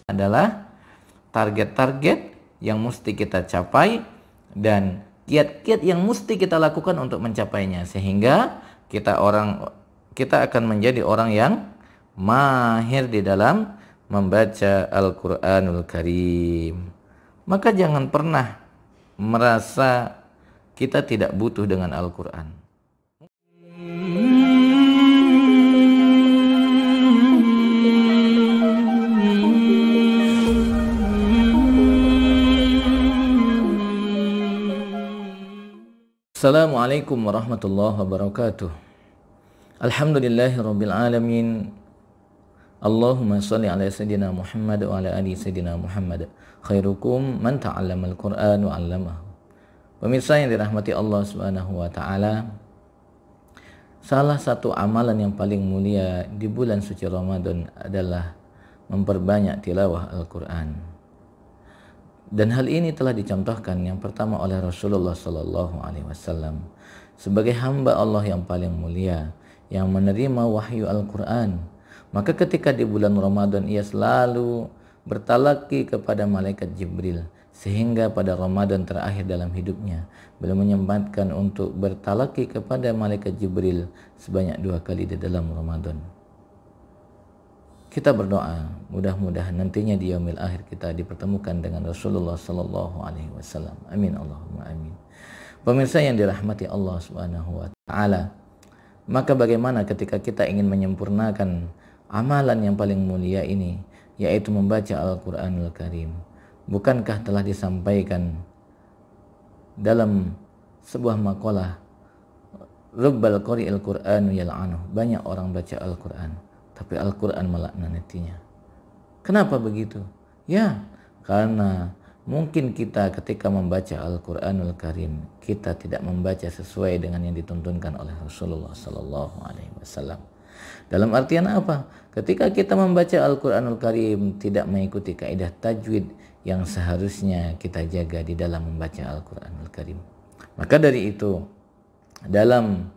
adalah target-target yang mesti kita capai dan kiat-kiat yang mesti kita lakukan untuk mencapainya, sehingga kita akan menjadi orang yang mahir di dalam membaca Al-Qur'anul Karim. Maka jangan pernah merasa kita tidak butuh dengan Al-Qur'an. Assalamualaikum warahmatullahi wabarakatuh. Alhamdulillahirabbil alamin. Allahumma shalli ala sayyidina Muhammad wa ala ali sayyidina Muhammad. Khairukum man ta'allamal Qur'an wa 'allamahu. Pemirsa yang dirahmati Allah Subhanahu wa taala, salah satu amalan yang paling mulia di bulan suci Ramadan adalah memperbanyak tilawah Al-Qur'an. Dan hal ini telah dicontohkan yang pertama oleh Rasulullah sallallahu alaihi wasallam sebagai hamba Allah yang paling mulia yang menerima wahyu Al-Qur'an. Maka ketika di bulan Ramadan ia selalu bertalaki kepada malaikat Jibril, sehingga pada Ramadan terakhir dalam hidupnya beliau menyempatkan untuk bertalaki kepada malaikat Jibril sebanyak 2 kali di dalam Ramadan. Kita berdoa, mudah-mudahan nantinya di yaumil akhir kita dipertemukan dengan Rasulullah sallallahu alaihi wasallam. Amin Allahumma amin. Pemirsa yang dirahmati Allah Subhanahu wa taala, maka bagaimana ketika kita ingin menyempurnakan amalan yang paling mulia ini, yaitu membaca Al-Qur'anul Karim? Bukankah telah disampaikan dalam sebuah makalah, rubbal qari'il Qur'anu yal'anuh, banyak orang baca Al-Qur'an tapi Al-Qur'an melaknatinya. Kenapa begitu? Ya, karena mungkin kita ketika membaca Al-Qur'anul Karim, kita tidak membaca sesuai dengan yang dituntunkan oleh Rasulullah sallallahu alaihi wasallam. Dalam artian apa? Ketika kita membaca Al-Qur'anul Karim tidak mengikuti kaidah tajwid yang seharusnya kita jaga di dalam membaca Al-Qur'anul Karim. Maka dari itu, dalam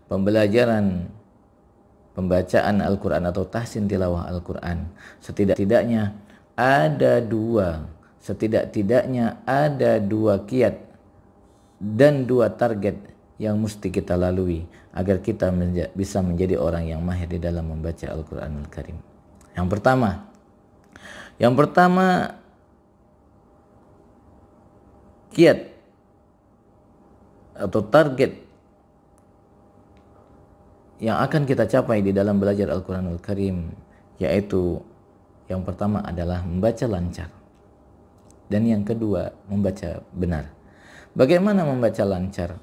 pembelajaran pembacaan Al-Quran atau tahsin tilawah Al-Quran, setidaknya ada dua kiat dan 2 target yang mesti kita lalui agar kita bisa menjadi orang yang mahir di dalam membaca Al-Quranul Karim. Yang pertama kiat atau target yang akan kita capai di dalam belajar Al-Quranul Karim, yaitu yang pertama adalah membaca lancar, dan yang kedua membaca benar. Bagaimana membaca lancar?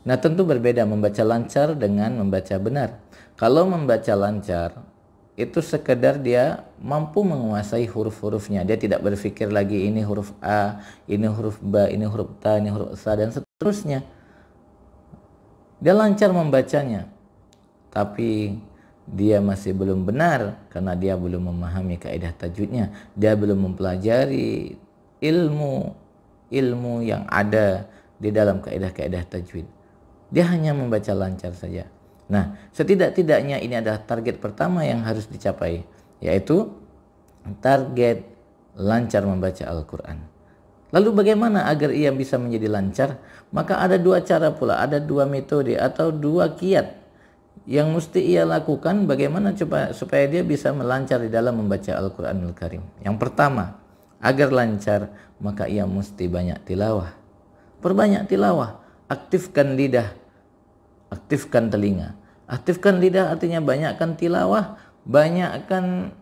Nah, tentu berbeda membaca lancar dengan membaca benar. Kalau membaca lancar itu sekedar dia mampu menguasai huruf-hurufnya, dia tidak berpikir lagi ini huruf A, ini huruf B, ini huruf Ta, ini huruf Sa, dan seterusnya. Dia lancar membacanya, tapi dia masih belum benar karena dia belum memahami kaidah tajwidnya. Dia belum mempelajari ilmu yang ada di dalam kaidah-kaidah tajwid. Dia hanya membaca lancar saja. Nah, setidak-tidaknya ini adalah target pertama yang harus dicapai, yaitu target lancar membaca Al-Quran. Lalu bagaimana agar ia bisa menjadi lancar? Maka ada 2 cara pula, ada 2 metode atau 2 kiat yang mesti ia lakukan bagaimana supaya dia bisa melancar di dalam membaca Al-Qur'anul Karim. Yang pertama, agar lancar maka ia mesti banyak tilawah. Perbanyak tilawah, aktifkan lidah, aktifkan telinga. Aktifkan lidah artinya banyakkan tilawah, banyakkan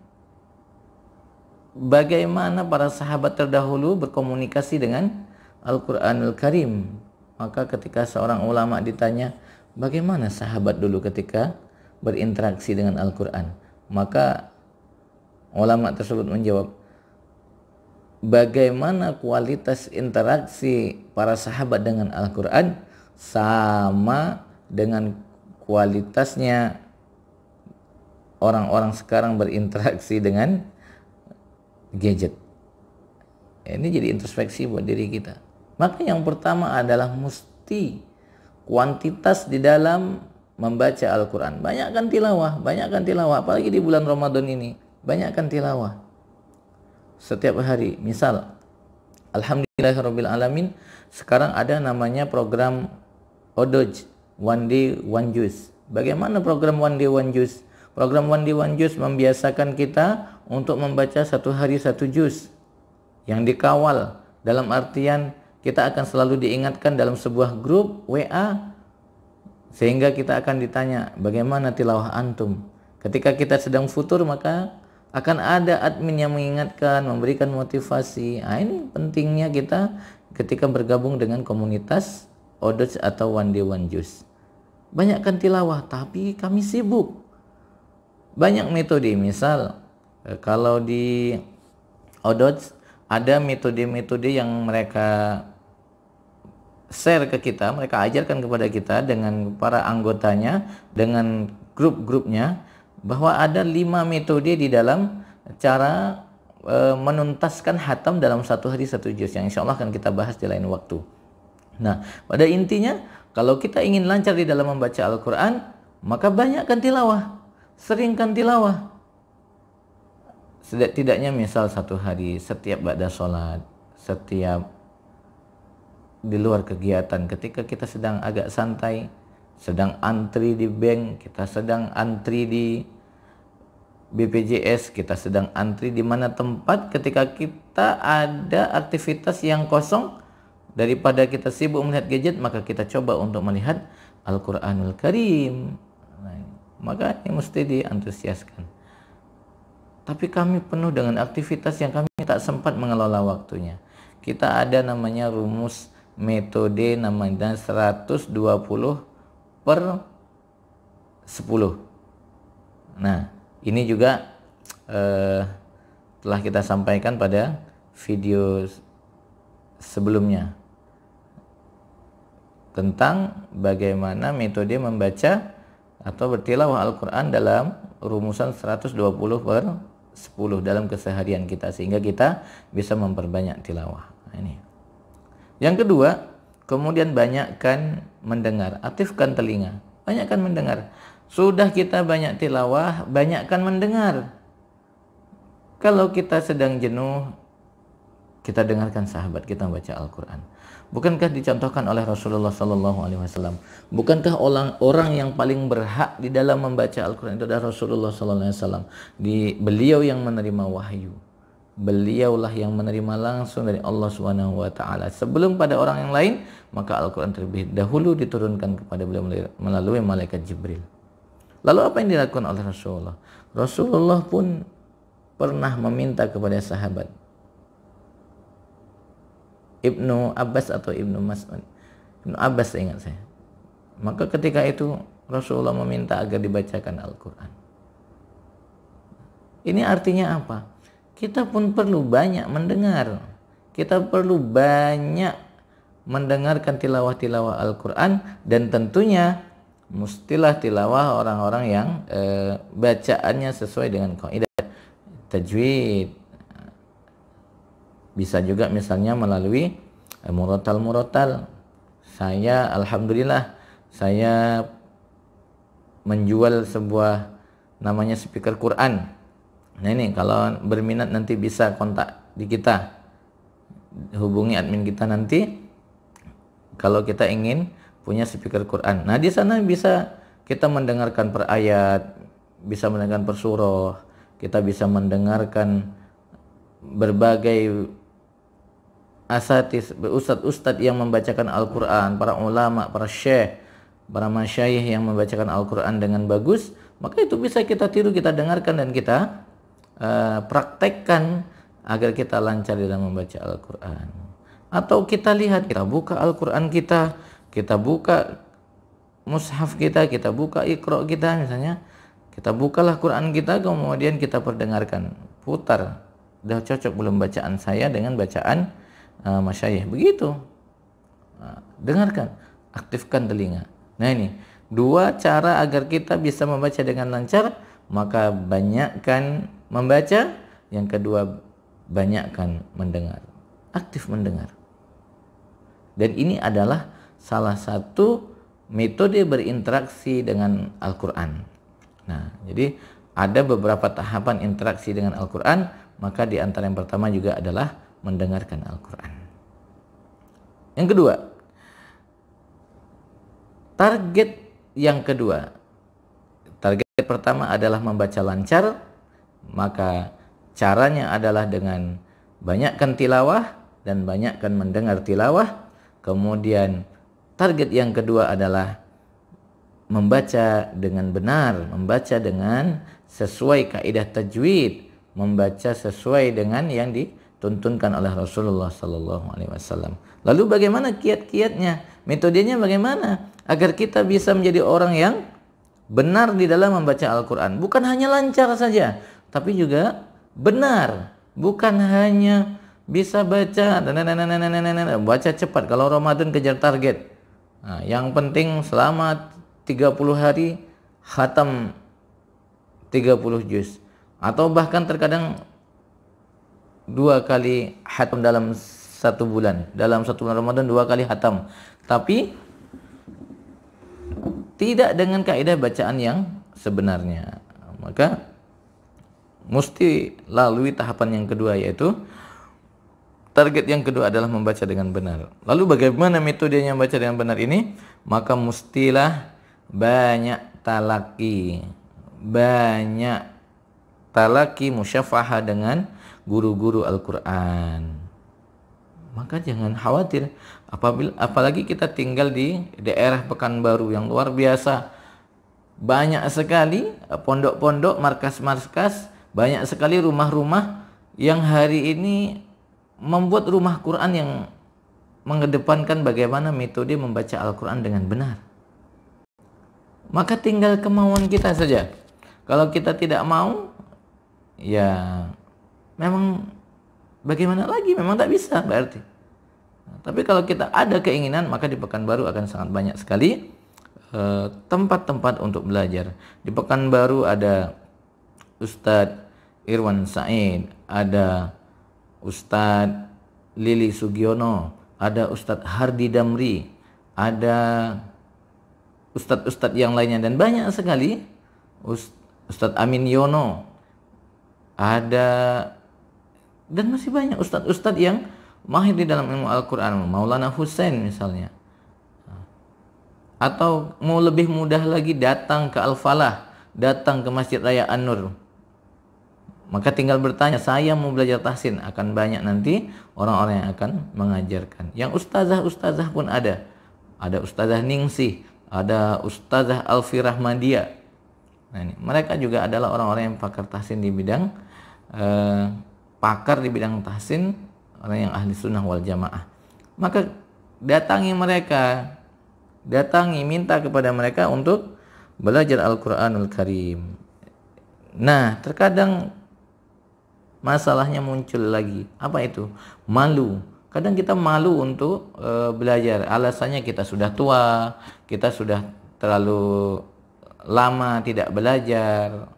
bagaimana para sahabat terdahulu berkomunikasi dengan Al-Qur'anul Karim. Maka ketika seorang ulama ditanya, bagaimana sahabat dulu ketika berinteraksi dengan Al-Quran? Maka ulama tersebut menjawab, bagaimana kualitas interaksi para sahabat dengan Al-Quran sama dengan kualitasnya orang-orang sekarang berinteraksi dengan gadget. Ini jadi introspeksi buat diri kita. Maka yang pertama adalah mesti kuantitas di dalam membaca Al-Quran. Banyakkan tilawah, apalagi di bulan Ramadan ini. Banyakkan tilawah. setiap hari. Misal, alhamdulillahirabbil alamin, sekarang ada namanya program ODOJ, One Day One Juice. Bagaimana program One Day One Juice? Program One Day One Juice membiasakan kita untuk membaca satu hari satu juz yang dikawal, dalam artian kita akan selalu diingatkan dalam sebuah grup WA, sehingga kita akan ditanya bagaimana tilawah antum. Ketika kita sedang futur, maka akan ada admin yang mengingatkan, memberikan motivasi. Ini pentingnya kita ketika bergabung dengan komunitas ODOJ atau One Day One Juice. Banyakkan tilawah, tapi kami sibuk. Banyak metode, misal kalau di ODOJ ada metode-metode yang mereka share ke kita, mereka ajarkan kepada kita dengan para anggotanya, dengan grup-grupnya, bahwa ada 5 metode di dalam cara menuntaskan hatam dalam satu hari satu juz, yang insya Allah akan kita bahas di lain waktu. Nah, pada intinya kalau kita ingin lancar di dalam membaca Al-Quran, maka banyakkan tilawah, seringkan tilawah. Setidaknya misal satu hari, setiap ba'da sholat, setiap di luar kegiatan, ketika kita sedang agak santai, sedang antri di bank, kita sedang antri di BPJS, kita sedang antri di mana tempat, ketika kita ada aktivitas yang kosong, daripada kita sibuk melihat gadget, maka kita coba untuk melihat Al-Quranul Karim. Maka ini mesti diantusiaskan. Tapi kami penuh dengan aktivitas yang kami tak sempat mengelola waktunya. Kita ada namanya rumus metode namanya 120 per 10. Nah, ini juga telah kita sampaikan pada video sebelumnya tentang bagaimana metode membaca atau bertilawah Al-Quran dalam rumusan 120 per 10 dalam keseharian kita, sehingga kita bisa memperbanyak tilawah. Ini. Yang kedua, kemudian banyakkan mendengar, aktifkan telinga, banyakkan mendengar. Sudah kita banyak tilawah, banyakkan mendengar. Kalau kita sedang jenuh, kita dengarkan sahabat kita membaca Al-Quran. Bukankah dicontohkan oleh Rasulullah SAW? Bukankah orang yang paling berhak di dalam membaca Al-Quran itu adalah Rasulullah SAW? Beliau yang menerima wahyu. Beliaulah yang menerima langsung dari Allah SWT. Sebelum pada orang yang lain, maka Al-Quran terlebih dahulu diturunkan kepada beliau melalui malaikat Jibril. Lalu apa yang dilakukan oleh Rasulullah? Rasulullah pun pernah meminta kepada sahabat Ibnu Abbas atau Ibnu Mas'ud, Ibnu Abbas ingat saya. Maka ketika itu Rasulullah meminta agar dibacakan Al-Quran. Ini artinya apa? Kita pun perlu banyak mendengar. Kita perlu banyak mendengarkan tilawah-tilawah Al-Quran, dan tentunya mustilah tilawah orang-orang yang bacaannya sesuai dengan kaidah tajwid. Bisa juga misalnya melalui murotal. Saya alhamdulillah saya menjual sebuah namanya speaker Quran. Nah ini kalau berminat nanti bisa kontak di kita, hubungi admin kita nanti kalau kita ingin punya speaker Quran. Nah di sana bisa kita mendengarkan per ayat, bisa mendengarkan per surah, kita bisa mendengarkan berbagai asatis, ustadz yang membacakan Al-Quran, para ulama, para syekh, para masyayikh yang membacakan Al-Quran dengan bagus. Maka itu bisa kita tiru, kita dengarkan, dan kita praktekkan agar kita lancar dalam membaca Al-Quran. Atau kita lihat, kita buka Al-Quran kita buka mushaf kita buka Iqra kita misalnya, kita bukalah Quran kita, kemudian kita perdengarkan, putar, udah cocok belum bacaan saya dengan bacaan masyayikh, begitu. Dengarkan, aktifkan telinga. Nah ini dua cara agar kita bisa membaca dengan lancar. Maka banyakkan membaca, yang kedua banyakkan mendengar, aktif mendengar. Dan ini adalah salah satu metode berinteraksi dengan Al-Quran. Nah, jadi ada beberapa tahapan interaksi dengan Al-Quran. maka di antara yang pertama juga adalah mendengarkan Al-Quran. Yang kedua, target yang kedua. Target pertama adalah membaca lancar, maka caranya adalah dengan banyakkan tilawah dan banyakkan mendengar tilawah. Kemudian target yang kedua adalah membaca dengan benar, membaca dengan sesuai kaidah tajwid, membaca sesuai dengan yang dituntunkan oleh Rasulullah sallallahu alaihi wasallam. Lalu bagaimana kiat-kiatnya? Metodenya bagaimana agar kita bisa menjadi orang yang benar di dalam membaca Al-Quran? Bukan hanya lancar saja, tapi juga benar. Bukan hanya bisa baca cepat. Kalau Ramadan kejar target. Nah, yang penting selama 30 hari khatam 30 juz. Atau bahkan terkadang 2 kali khatam dalam 1 bulan. Dalam 1 bulan Ramadan 2 kali khatam. Tapi tidak dengan kaidah bacaan yang sebenarnya. Maka mesti lalui tahapan yang kedua, yaitu target yang kedua adalah membaca dengan benar. Lalu bagaimana metodenya membaca dengan benar ini? Maka mestilah banyak talaki musyafahah dengan guru-guru Al-Quran. Maka jangan khawatir, apalagi kita tinggal di daerah Pekanbaru yang luar biasa. Banyak sekali pondok-pondok, markas-markas, banyak sekali rumah-rumah yang hari ini membuat rumah Quran yang mengedepankan bagaimana metode membaca Al-Quran dengan benar. Maka tinggal kemauan kita saja. Kalau kita tidak mau, ya memang bagaimana lagi? Memang tak bisa berarti. Nah, tapi kalau kita ada keinginan, maka di Pekanbaru akan sangat banyak sekali tempat-tempat untuk belajar. Di Pekanbaru ada Ustadz Irwan Said, ada Ustadz Lili Sugiono, ada Ustadz Hardi Damri, ada Ustadz-Ustadz yang lainnya, dan banyak sekali. Ustadz Amin Yono, ada, dan masih banyak ustadz-ustadz yang mahir di dalam ilmu Al-Quran. Maulana Husain misalnya. Atau mau lebih mudah lagi, datang ke Al-Falah, datang ke Masjid Raya An-Nur. Maka tinggal bertanya, saya mau belajar tahsin. Akan banyak nanti orang-orang yang akan mengajarkan. Yang ustazah-ustazah pun ada. Ada Ustazah Ningsih, ada Ustazah Alfi Rahmadia. Nah, ini mereka juga adalah orang-orang yang pakar tahsin di bidang pakar di bidang tahsin, orang yang ahli sunnah wal jamaah. Maka datangi mereka, minta kepada mereka untuk belajar Al-Quranul Karim. Nah, terkadang masalahnya muncul lagi. Apa itu? Malu. Kadang kita malu untuk belajar. Alasannya kita sudah tua, kita sudah terlalu lama tidak belajar.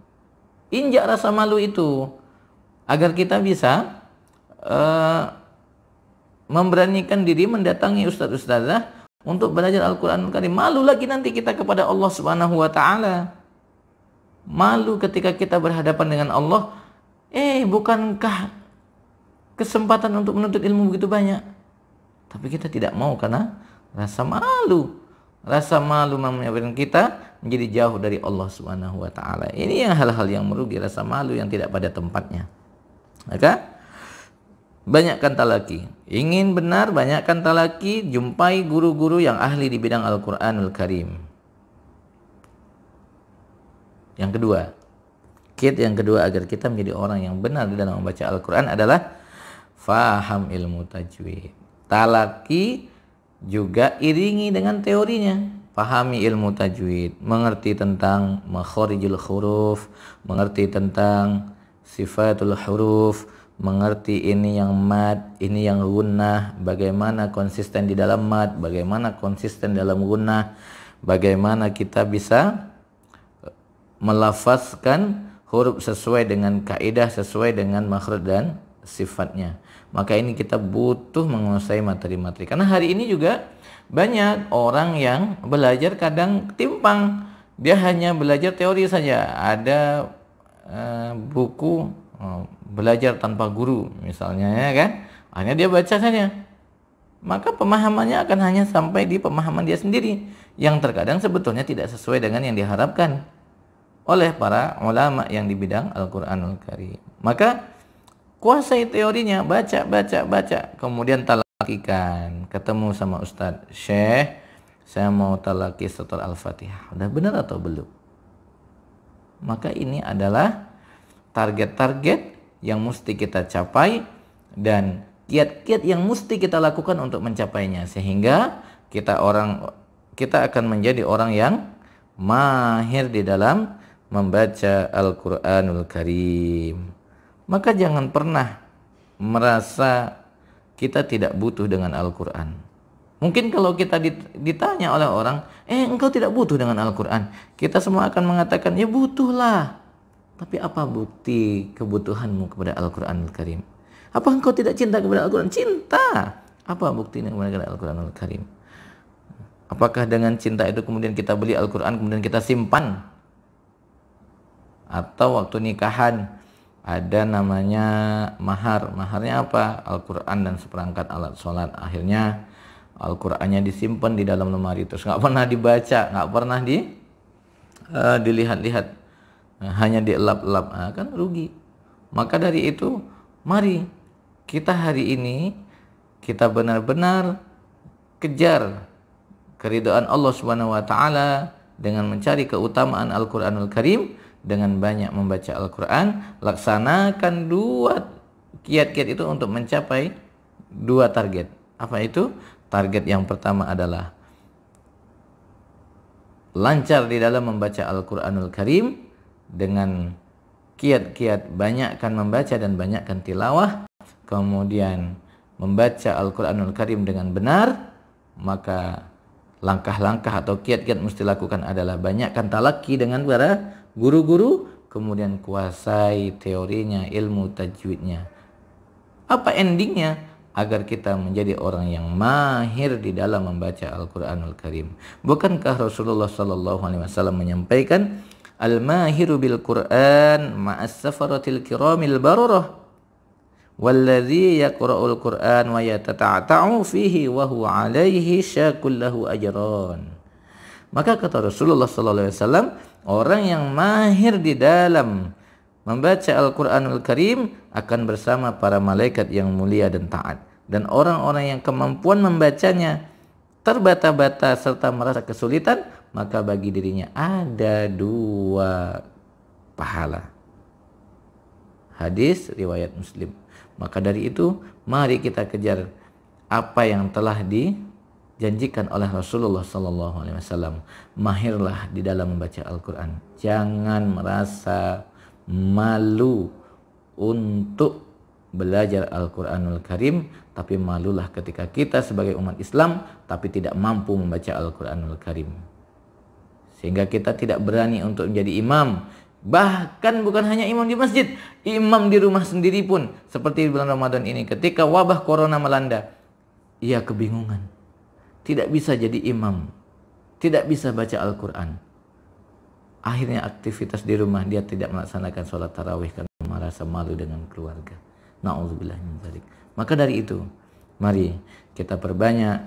Injak rasa malu itu agar kita bisa memberanikan diri mendatangi ustadz-ustazah untuk belajar Al-Quranul Karim. Malu lagi nanti kita kepada Allah Subhanahu wa taala. Malu ketika kita berhadapan dengan Allah. Bukankah kesempatan untuk menuntut ilmu begitu banyak? Tapi kita tidak mau karena rasa malu. Rasa malu menyebabkan kita menjadi jauh dari Allah Subhanahu wa taala. Ini yang hal-hal yang merugi, rasa malu yang tidak pada tempatnya. Maka banyakkan talaki. Ingin benar, banyakkan talaki, jumpai guru-guru yang ahli di bidang Al-Quranul Karim. Yang kedua, yang kedua agar kita menjadi orang yang benar di dalam membaca Al-Quran adalah faham ilmu tajwid. Talaki juga iringi dengan teorinya. Pahami ilmu tajwid, mengerti tentang makharijul huruf, mengerti tentang sifatul huruf, mengerti ini yang mad, ini yang gunnah, bagaimana konsisten di dalam mad, bagaimana konsisten dalam gunnah, bagaimana kita bisa melafazkan huruf sesuai dengan kaidah, sesuai dengan makhraj dan sifatnya. Maka ini kita butuh menguasai materi-materi. Karena hari ini juga banyak orang yang belajar kadang timpang. Dia hanya belajar teori saja. Ada buku belajar tanpa guru misalnya, ya kan, hanya dia baca saja, maka pemahamannya akan hanya sampai di pemahaman dia sendiri, yang terkadang sebetulnya tidak sesuai dengan yang diharapkan oleh para ulama yang di bidang Al-Quranul Karim. Maka kuasai teorinya, baca, kemudian talakikan, ketemu sama Ustadz, Syekh, saya mau talaki setelah Al-Fatihah, udah benar atau belum? Maka ini adalah target-target yang mesti kita capai dan kiat-kiat yang mesti kita lakukan untuk mencapainya, sehingga kita akan menjadi orang yang mahir di dalam membaca Al-Quranul Karim. Maka jangan pernah merasa kita tidak butuh dengan Al-Quran. Mungkin kalau kita ditanya oleh orang, engkau tidak butuh dengan Al-Quran, kita semua akan mengatakan, ya butuhlah. Tapi apa bukti kebutuhanmu kepada Al-Quranul Karim? Apa engkau tidak cinta kepada Al-Quran? Cinta. Apa buktinya kepada Al-Quranul Karim? Apakah dengan cinta itu kemudian kita beli Al-Quran, kemudian kita simpan? Atau waktu nikahan ada namanya mahar. Maharnya apa? Al-Quran dan seperangkat alat sholat. Akhirnya Al-Qurannya disimpan di dalam lemari, terus nggak pernah dibaca, nggak pernah dilihat-lihat, hanya dielap-elap, kan rugi. Maka dari itu, mari kita hari ini kita benar-benar kejar keridhaan Allah Subhanahu wa taala dengan mencari keutamaan Al-Qur'anul Karim, dengan banyak membaca Al-Qur'an. Laksanakan dua kiat-kiat itu untuk mencapai dua target. Apa itu? Target yang pertama adalah lancar di dalam membaca Al-Qur'anul Karim dengan kiat-kiat banyakkan membaca dan banyakkan tilawah, kemudian membaca Al-Qur'anul Karim dengan benar. Maka langkah-langkah atau kiat-kiat mesti lakukan adalah banyakkan talaki dengan para guru-guru, kemudian kuasai teorinya, ilmu tajwidnya. Apa endingnya? Agar kita menjadi orang yang mahir di dalam membaca Al-Qur'anul Karim. Bukankah Rasulullah SAW menyampaikan, al-mahiru bil Qur'an ma'as safaratil kiramil bararah walladzi yaqra'ul Qur'an wa yatata'ta'u fihi wa huwa 'alaihi syakul lahu ajran. Maka kata Rasulullah SAW, orang yang mahir di dalam membaca Al-Qur'anul Karim akan bersama para malaikat yang mulia dan taat. Dan orang-orang yang kemampuan membacanya terbata-bata serta merasa kesulitan, maka bagi dirinya ada dua pahala. Hadis riwayat Muslim. Maka dari itu, mari kita kejar apa yang telah dijanjikan oleh Rasulullah SAW. Mahirlah di dalam membaca Al-Quran. Jangan merasa malu untuk belajar Al-Quranul Karim, tapi malulah ketika kita sebagai umat Islam tapi tidak mampu membaca Al-Quranul Karim, sehingga kita tidak berani untuk menjadi imam. Bahkan bukan hanya imam di masjid, imam di rumah sendiri pun, seperti di bulan Ramadan ini ketika wabah corona melanda, ia kebingungan, tidak bisa jadi imam, tidak bisa baca Al-Quran. Akhirnya aktivitas di rumah dia tidak melaksanakan sholat tarawih karena merasa malu dengan keluarga. Na'udzubillah min dzalik. Maka dari itu, mari kita perbanyak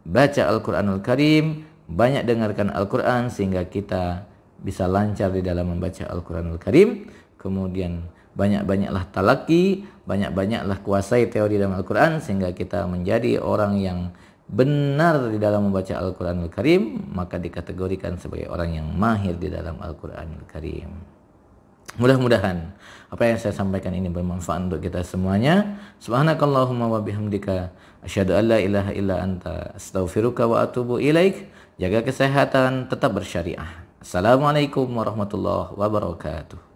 baca Al-Quranul Karim, banyak dengarkan Al-Quran sehingga kita bisa lancar di dalam membaca Al-Quranul Karim. Kemudian banyak-banyaklah talaki, banyak-banyaklah kuasai teori dalam Al-Quran sehingga kita menjadi orang yang benar di dalam membaca Al-Quranul Karim, maka dikategorikan sebagai orang yang mahir di dalam Al-Quranul Karim. Mudah-mudahan apa yang saya sampaikan ini bermanfaat untuk kita semuanya. Subhanakallahumma wa bihamdika asyhadu an la ilaha illa anta astaghfiruka wa atubu ilaik. Jaga kesehatan, tetap bersyariah. Assalamualaikum warahmatullahi wabarakatuh.